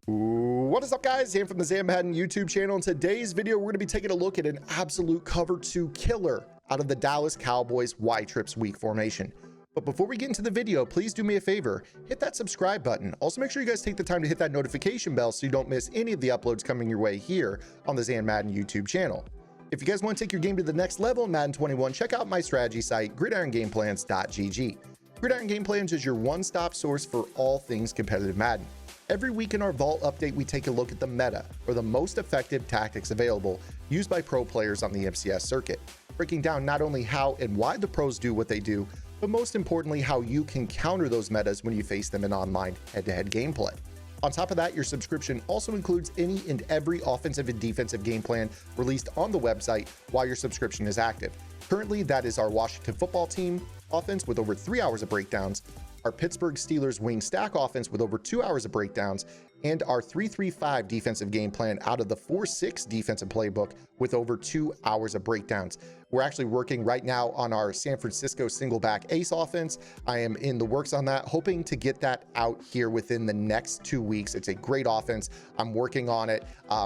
What is up, guys? Zan from the Madden YouTube channel. In today's video, we're going to be taking a look at an absolute cover 2 killer out of the Dallas Cowboys Y-Trips weak formation. But before we get into the video, please do me a favor, hit that subscribe button. Also, make sure you guys take the time to hit that notification bell so you don't miss any of the uploads coming your way here on the Zan Madden YouTube channel. If you guys want to take your game to the next level in Madden 21, check out my strategy site, gridirongameplans.gg. Gridiron Game Plans is your one-stop source for all things competitive Madden. Every week in our Vault update, we take a look at the meta, or the most effective tactics available used by pro players on the MCS circuit, breaking down not only how and why the pros do what they do, but most importantly, how you can counter those metas when you face them in online head-to-head gameplay. On top of that, your subscription also includes any and every offensive and defensive game plan released on the website while your subscription is active. Currently, that is our Washington football team offense with over 3 hours of breakdowns, our Pittsburgh Steelers wing stack offense with over 2 hours of breakdowns, and our 3-3-5 defensive game plan out of the 4-6 defensive playbook with over 2 hours of breakdowns. We're actually working right now on our San Francisco singleback ace offense. I am in the works on that, hoping to get that out here within the next 2 weeks. It's a great offense. I'm working on it,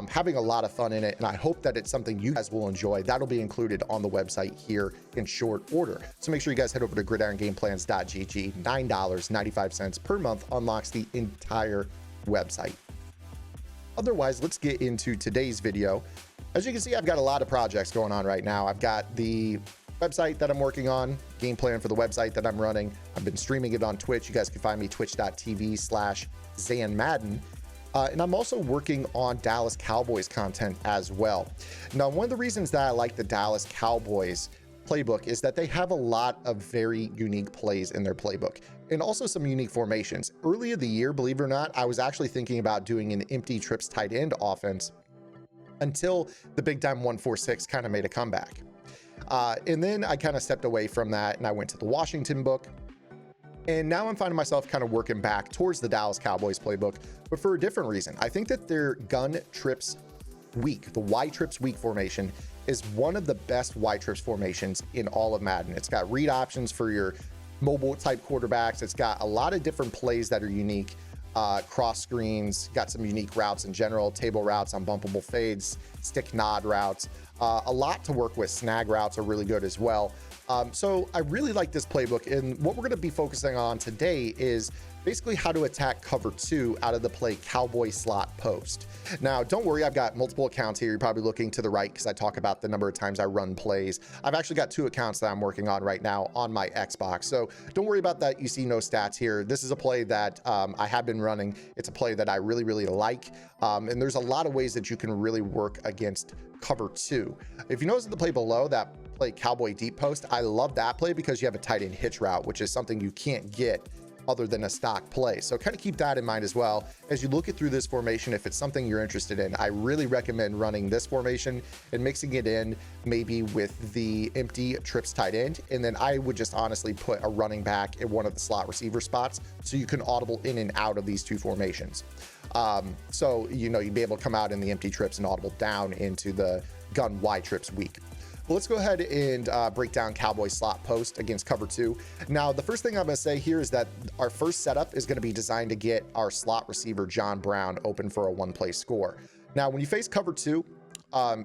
having a lot of fun in it, and I hope that it's something you guys will enjoy. That'll be included on the website here in short order. So make sure you guys head over to gridirongameplans.gg. $9.95 per month unlocks the entire website. Otherwise, let's get into today's video. As you can see, I've got a lot of projects going on right now. I've got the website that I'm working on, game plan for the website that I'm running. I've been streaming it on Twitch. You guys can find me twitch.tv/ZanMadden. And I'm also working on Dallas Cowboys content as well. Now, one of the reasons that I like the Dallas Cowboys playbook is that they have a lot of very unique plays in their playbook and also some unique formations. Earlier the year, believe it or not, I was actually thinking about doing an empty trips tight end offense until the big time 1-4-6 kind of made a comeback. And then I kind of stepped away from that and I went to the Washington book. And now I'm finding myself kind of working back towards the Dallas Cowboys playbook, but for a different reason. I think that their gun trips weak, the Y trips weak formation, is one of the best Y trips formations in all of Madden. It's got read options for your mobile type quarterbacks. It's got a lot of different plays that are unique, cross screens, got some unique routes in general, table routes, unbumpable fades, stick nod routes, a lot to work with. Snag routes are really good as well. So I really like this playbook, and what we're going to be focusing on today is basically how to attack cover 2 out of the play Cowboys Slot Post. Now, don't worry, I've got multiple accounts here. You're probably looking to the right because I talk about the number of times I run plays. I've actually got 2 accounts that I'm working on right now on my Xbox. So don't worry about that. You see no stats here. This is a play that I have been running. It's a play that I really, really like. And there's a lot of ways that you can really work against cover 2. If you notice the play below, that play Cowboy Deep Post, I love that play because you have a tight end hitch route, which is something you can't get other than a stock play. So kind of keep that in mind as well as you look it through this formation. If it's something you're interested in, I really recommend running this formation and mixing it in maybe with the empty trips tight end. And then I would just honestly put a running back in one of the slot receiver spots so you can audible in and out of these 2 formations. So, you know, you'd be able to come out in the empty trips and audible down into the gun Y trips weak. Well, let's go ahead and break down Cowboy Slot Post against cover 2. Now, the first thing I'm going to say here is that our first setup is going to be designed to get our slot receiver, John Brown, open for a 1-play score. Now, when you face cover 2,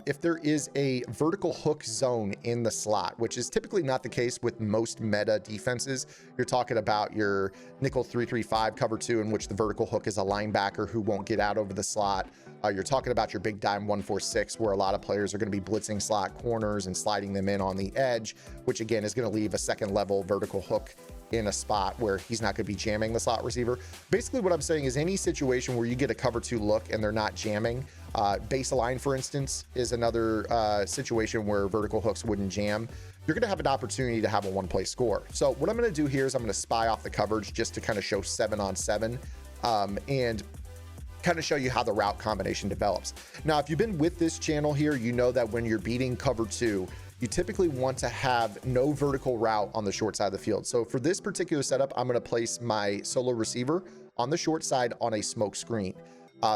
if there is a vertical hook zone in the slot, which is typically not the case with most meta defenses, you're talking about your nickel 3-3-5 cover 2 in which the vertical hook is a linebacker who won't get out over the slot. You're talking about your big dime 1-4-6 where a lot of players are going to be blitzing slot corners and sliding them in on the edge, which again is going to leave a second level vertical hook in a spot where he's not going to be jamming the slot receiver. Basically what I'm saying is any situation where you get a cover 2 look and they're not jamming, base align for instance is another situation where vertical hooks wouldn't jam. You're going to have an opportunity to have a 1-play score. So what I'm going to do here is I'm going to spy off the coverage just to kind of show 7-on-7 and kind of show you how the route combination develops. Now, if you've been with this channel here, you know that when you're beating cover 2, you typically want to have no vertical route on the short side of the field. So for this particular setup, I'm going to place my solo receiver on the short side on a smoke screen.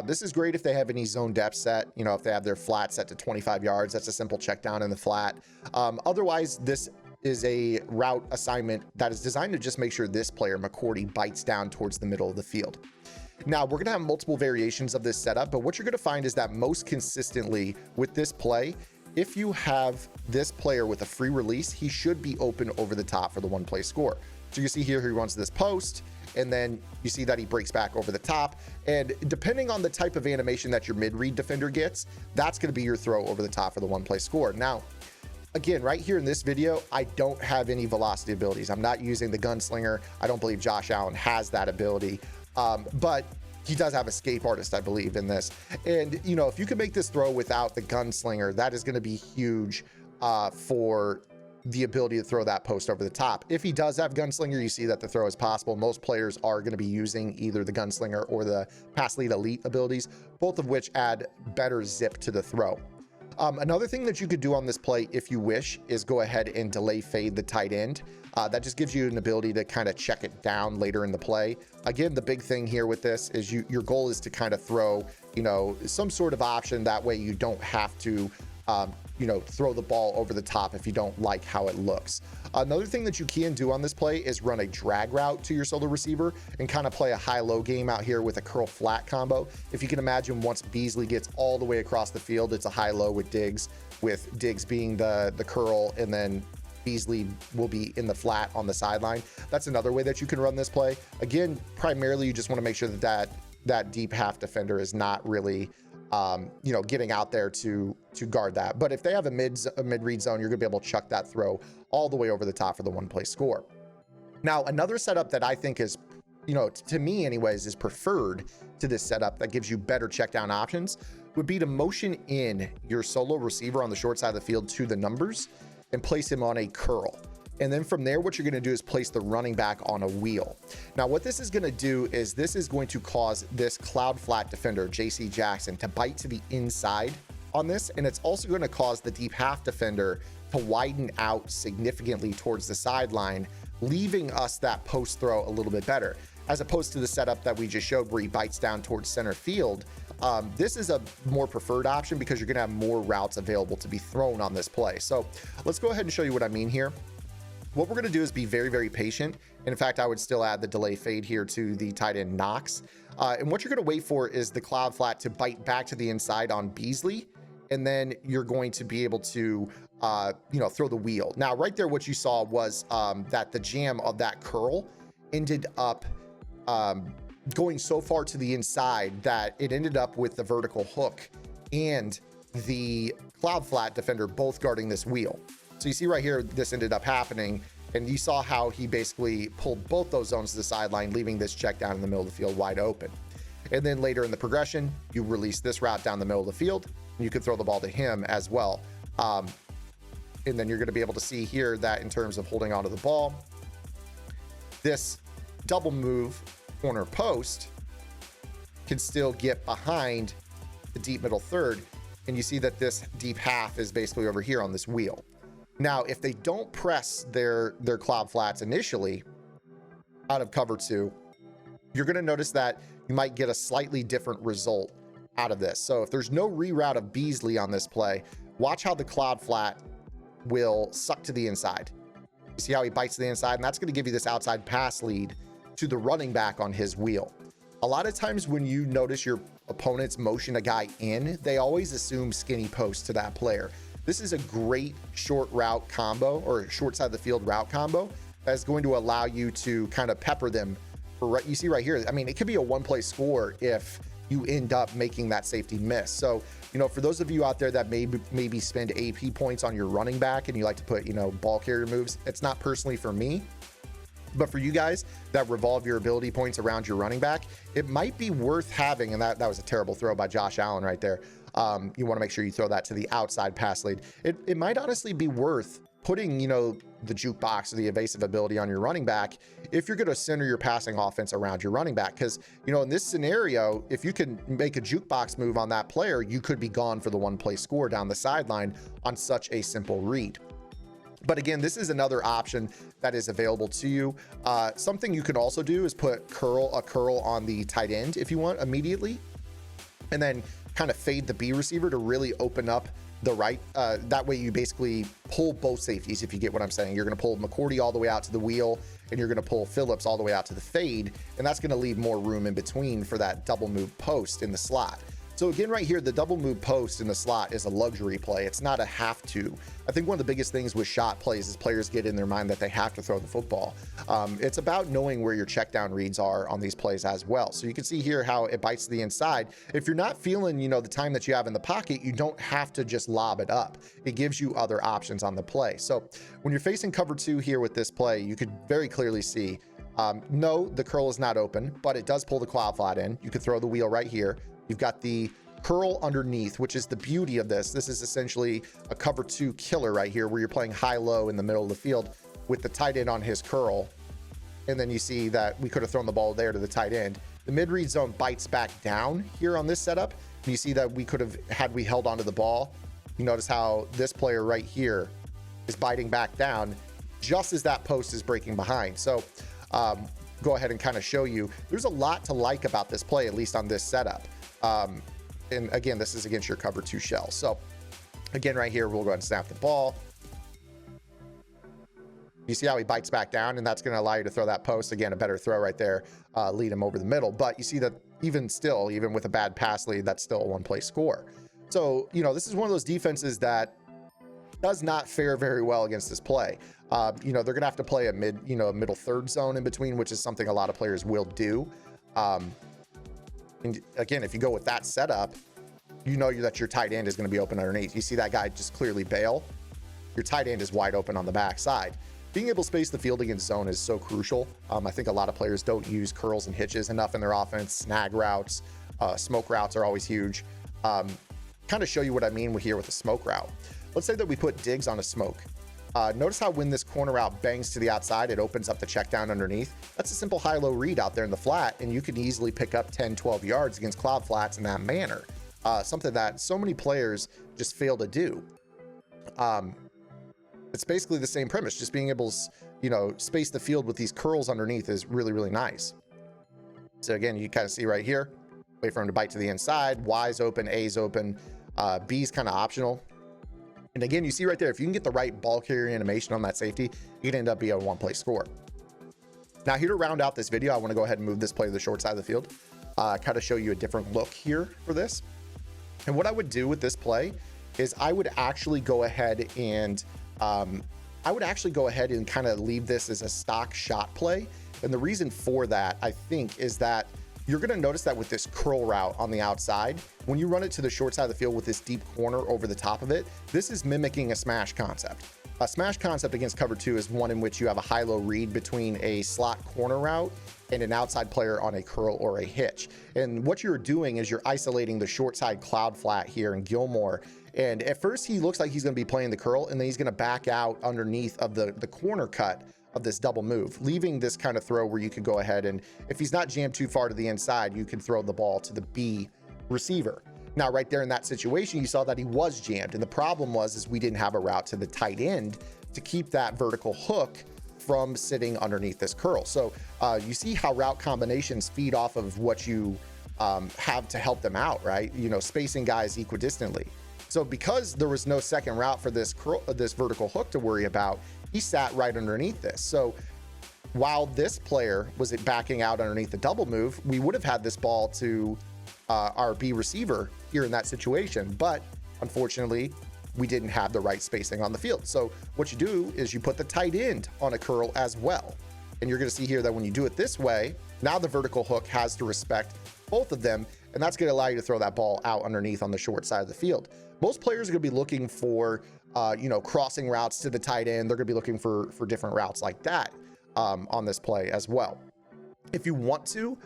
This is great if they have any zone depth set, you know, if they have their flat set to 25 yards, that's a simple check down in the flat. Otherwise, this is a route assignment that is designed to just make sure this player, McCourty, bites down towards the middle of the field. Now, we're going to have multiple variations of this setup, but what you're going to find is that most consistently with this play, if you have this player with a free release, he should be open over the top for the one play score. So you see here, he runs this post, and then you see that he breaks back over the top. And depending on the type of animation that your mid-read defender gets, that's going to be your throw over the top for the one play score. Now, again, right here in this video, I don't have any velocity abilities. I'm not using the gunslinger. I don't believe Josh Allen has that ability. But he does have escape artist, I believe, in this. And, you know, if you can make this throw without the gunslinger, that is going to be huge for the ability to throw that post over the top. If he does have gunslinger, you see that the throw is possible. Most players are going to be using either the gunslinger or the pass lead elite abilities, both of which add better zip to the throw. Another thing that you could do on this play, if you wish, is go ahead and delay fade the tight end. That just gives you an ability to kind of check it down later in the play. Again, the big thing here with this is your goal is to kind of throw, you know, some sort of option. That way you don't have to, you know, throw the ball over the top if you don't like how it looks. Another thing that you can do on this play is run a drag route to your solo receiver and kind of play a high-low game out here with a curl flat combo. If you can imagine, once Beasley gets all the way across the field, it's a high-low with Diggs being the curl, and then Beasley will be in the flat on the sideline. That's another way that you can run this play. Again, primarily you just want to make sure that deep half defender is not really you know, getting out there to guard that. But if they have a mid-read zone, you're gonna be able to chuck that throw all the way over the top for the one play score. Now, another setup that I think is, you know, to me anyways, is preferred to this setup that gives you better check down options would be to motion in your solo receiver on the short side of the field to the numbers and place him on a curl. And then from there, what you're going to do is place the running back on a wheel. Now, what this is going to do is this is going to cause this cloud flat defender, JC Jackson, to bite to the inside on this. And it's also going to cause the deep half defender to widen out significantly towards the sideline, leaving us that post throw a little bit better, as opposed to the setup that we just showed where he bites down towards center field. This is a more preferred option because you're going to have more routes available to be thrown on this play. So let's go ahead and show you what I mean here. What we're going to do is be very, very patient. And in fact, I would still add the delay fade here to the tight end Knox. And what you're going to wait for is the cloud flat to bite back to the inside on Beasley. And then you're going to be able to, you know, throw the wheel. Now, right there, what you saw was that the jam of that curl ended up going so far to the inside that it ended up with the vertical hook and the cloud flat defender both guarding this wheel. So you see right here, this ended up happening, and you saw how he basically pulled both those zones to the sideline, leaving this check down in the middle of the field wide open. And then later in the progression, you release this route down the middle of the field, and you can throw the ball to him as well. And then you're going to be able to see here that in terms of holding onto the ball, this double move corner post can still get behind the deep middle third. And you see that this deep half is basically over here on this wheel. Now, if they don't press their cloud flats initially out of cover two, you're going to notice that you might get a slightly different result out of this. So if there's no reroute of Beasley on this play, watch how the cloud flat will suck to the inside. You see how he bites to the inside, and that's going to give you this outside pass lead to the running back on his wheel. A lot of times when you notice your opponents motion a guy in, they always assume skinny post to that player. This is a great short route combo, or short side of the field route combo, that's going to allow you to kind of pepper them. You see right here, I mean, it could be a one play score if you end up making that safety miss. So, you know, for those of you out there that maybe spend AP points on your running back and you like to put, you know, ball carrier moves, it's not personally for me. But for you guys that revolve your ability points around your running back, it might be worth having, and that was a terrible throw by Josh Allen right there. You want to make sure you throw that to the outside pass lead. It might honestly be worth putting, you know, the jukebox or the evasive ability on your running back if you're going to center your passing offense around your running back. Because, you know, in this scenario, if you can make a jukebox move on that player, you could be gone for the one play score down the sideline on such a simple read. But again, this is another option that is available to you. Something you can also do is put a curl on the tight end if you want immediately, and then kind of fade the B receiver to really open up the right. That way you basically pull both safeties, if you get what I'm saying. You're going to pull McCourty all the way out to the wheel, and you're going to pull Phillips all the way out to the fade, and that's going to leave more room in between for that double move post in the slot. So again, right here, the double move post in the slot is a luxury play. It's not a have to. I think one of the biggest things with shot plays is players get in their mind that they have to throw the football. It's about knowing where your check down reads are on these plays as well. So you can see here how it bites to the inside. If you're not feeling, the time that you have in the pocket, you don't have to just lob it up. It gives you other options on the play. So when you're facing cover 2 here with this play, you could very clearly see, no, the curl is not open, but it does pull the cloud flat in. You could throw the wheel right here. You've got the curl underneath, which is the beauty of this. This is essentially a cover 2 killer right here, where you're playing high-low in the middle of the field with the tight end on his curl. And then you see that we could have thrown the ball there to the tight end. The mid-read zone bites back down here on this setup. And you see that we could have, had we held onto the ball, you notice how this player right here is biting back down just as that post is breaking behind. So go ahead and kind of show you, there's a lot to like about this play, at least on this setup. And again, this is against your cover 2 shell. So again, right here, we'll go ahead and snap the ball. You see how he bites back down, and that's going to allow you to throw that post. Again, a better throw right there, lead him over the middle. But you see that even still, even with a bad pass lead, that's still a one-play score. So, this is one of those defenses that does not fare very well against this play. They're going to have to play a middle third zone in between, which is something a lot of players will do. And again, if you go with that setup, that your tight end is going to be open underneath. You see that guy just clearly bail. Your tight end is wide open on the backside. Being able to space the field against zone is so crucial. I think a lot of players don't use curls and hitches enough in their offense. Snag routes, smoke routes are always huge. Kind of show you what I mean here with a smoke route. Let's say that we put Diggs on a smoke. Notice how when this corner route bangs to the outside, it opens up the check down underneath. That's a simple high-low read out there in the flat, and you can easily pick up 10, 12 yards against cloud flats in that manner. Something that so many players just fail to do. It's basically the same premise. Just being able to, space the field with these curls underneath is really, really nice. So again, you kind of see right here, wait for him to bite to the inside. Y's open, A's open, B's kind of optional. And again, you see right there, if you can get the right ball carrier animation on that safety, it can end up being a one-play score. Now, here to round out this video, I want to go ahead and move this play to the short side of the field, kind of show you a different look here for this. And what I would do with this play is I would actually go ahead and kind of leave this as a stock shot play. And the reason for that, I think, is that you're going to notice that with this curl route on the outside, when you run it to the short side of the field with this deep corner over the top of it, this is mimicking a smash concept. A smash concept against cover 2 is one in which you have a high-low read between a slot corner route and an outside player on a curl or a hitch. And what you're doing is you're isolating the short side cloud flat here in Gilmore. And at first he looks like he's going to be playing the curl, and then he's going to back out underneath of the corner cut of this double move, leaving this kind of throw where you could go ahead and, if he's not jammed too far to the inside, you can throw the ball to the B receiver. Now, right there in that situation, you saw that he was jammed. And the problem is we didn't have a route to the tight end to keep that vertical hook from sitting underneath this curl. So you see how route combinations feed off of what you have to help them out, right? Spacing guys equidistantly. So because there was no second route for this vertical hook to worry about, he sat right underneath this. So while this player was backing out underneath the double move, we would have had this ball to our B receiver here in that situation. But unfortunately, we didn't have the right spacing on the field. So what you do is you put the tight end on a curl as well. And you're going to see here that when you do it this way, now the vertical hook has to respect both of them. And that's going to allow you to throw that ball out underneath on the short side of the field. Most players are going to be looking for, crossing routes to the tight end. They're going to be looking for different routes like that on this play as well. If you want to,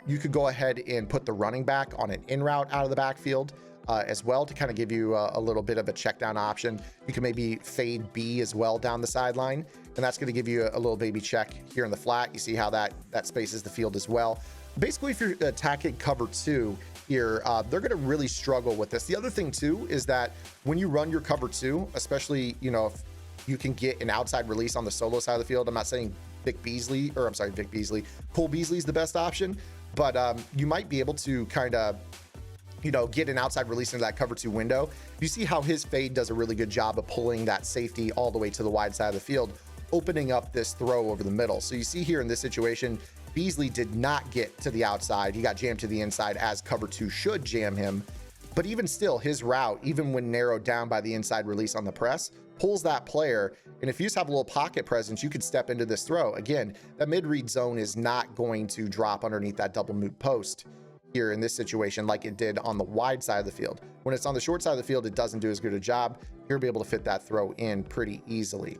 you could go ahead and put the running back on an in route out of the backfield as well to kind of give you a little bit of a check down option. You can maybe fade B as well down the sideline, and that's going to give you a little baby check here in the flat. You see how that spaces the field as well. Basically, if you're attacking cover 2 here, they're going to really struggle with this. The other thing too is that when you run your cover 2, especially, if you can get an outside release on the solo side of the field, I'm not saying Cole Beasley is the best option, but you might be able to kind of, you know, get an outside release into that cover 2 window. You see how his fade does a really good job of pulling that safety all the way to the wide side of the field, opening up this throw over the middle. So you see here in this situation, Beasley did not get to the outside. He got jammed to the inside, as cover 2 should jam him. But even still, his route, even when narrowed down by the inside release on the press, pulls that player. And if you just have a little pocket presence, you could step into this throw. Again, that mid-read zone is not going to drop underneath that double move post here in this situation like it did on the wide side of the field. When it's on the short side of the field, it doesn't do as good a job. You're gonna be able to fit that throw in pretty easily.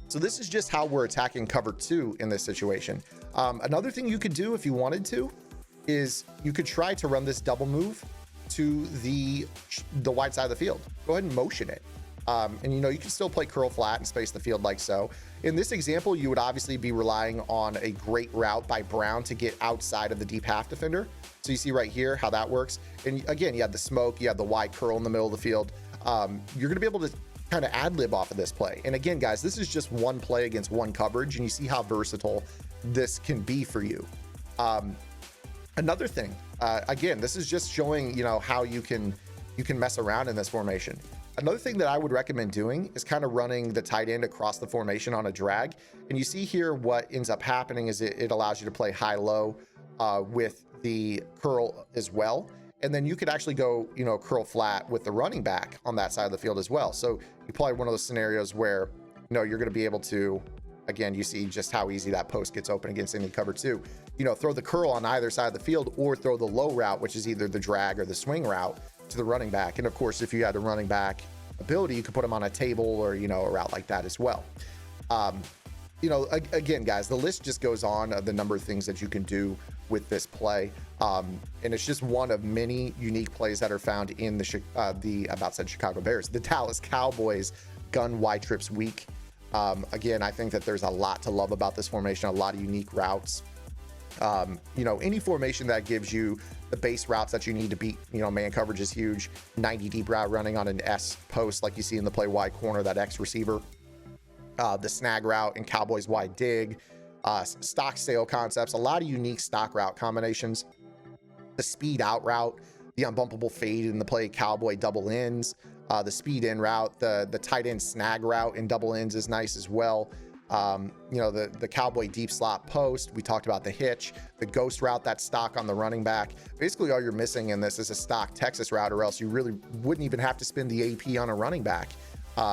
So this is just how we're attacking cover 2 in this situation. Another thing you could do if you wanted to is you could try to run this double move to the wide side of the field. Go ahead and motion it. And you know, you can still play curl flat and space the field like so. In this example, you would obviously be relying on a great route by Brown to get outside of the deep half defender. So you see right here how that works. And again, you have the smoke, you have the wide curl in the middle of the field. You're gonna be able to kind of ad lib off of this play. And again, guys, this is just one play against one coverage, and you see how versatile this can be for you. Another thing, again, this is just showing, you know, how you can mess around in this formation. Another thing that I would recommend doing is kind of running the tight end across the formation on a drag. And you see here what ends up happening is it allows you to play high-low with the curl as well. And then you could actually go, you know, curl flat with the running back on that side of the field as well. So you probably one of those scenarios where, you know, you're going to be able to, again, you see just how easy that post gets open against any cover 2. You know, throw the curl on either side of the field, or throw the low route, which is either the drag or the swing route, to the running back. And of course, if you had a running back ability, you could put him on a table or, you know, a route like that as well. You know, again, guys, the list just goes on of the number of things that you can do with this play. And it's just one of many unique plays that are found in the Chicago Bears, the Dallas Cowboys gun Y trips week. Again, I think that there's a lot to love about this formation, a lot of unique routes. You know, any formation that gives you the base routes that you need to beat, you know, man coverage is huge. 90 deep route running on an S post, like you see in the play Y corner, that X receiver. The snag route and Cowboys wide dig, stock sail concepts, a lot of unique stock route combinations. The speed out route, the unbumpable fade in the play Cowboy double ends, the speed in route, the tight end snag route in double ends is nice as well. You know, the Cowboy deep slot post, we talked about the hitch, the ghost route, that's stock on the running back. Basically all you're missing in this is a stock Texas route, or else you really wouldn't even have to spend the AP on a running back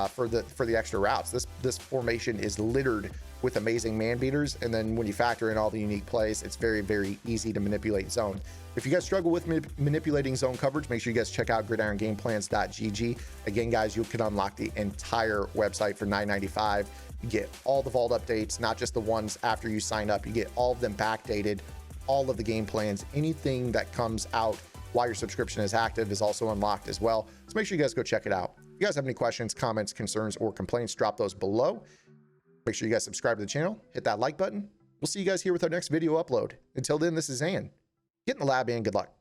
for the extra routes. This formation is littered with amazing man beaters, and then when you factor in all the unique plays, it's very, very easy to manipulate zone. If you guys struggle with manipulating zone coverage, make sure you guys check out gridirongameplans.gg. Again, guys, you can unlock the entire website for $9.95. You get all the vault updates, not just the ones after you sign up. You get all of them backdated, all of the game plans. Anything that comes out while your subscription is active is also unlocked as well. So make sure you guys go check it out. If you guys have any questions, comments, concerns, or complaints, drop those below. Make sure you guys subscribe to the channel, hit that like button. We'll see you guys here with our next video upload. Until then, this is Zan. Get in the lab and good luck.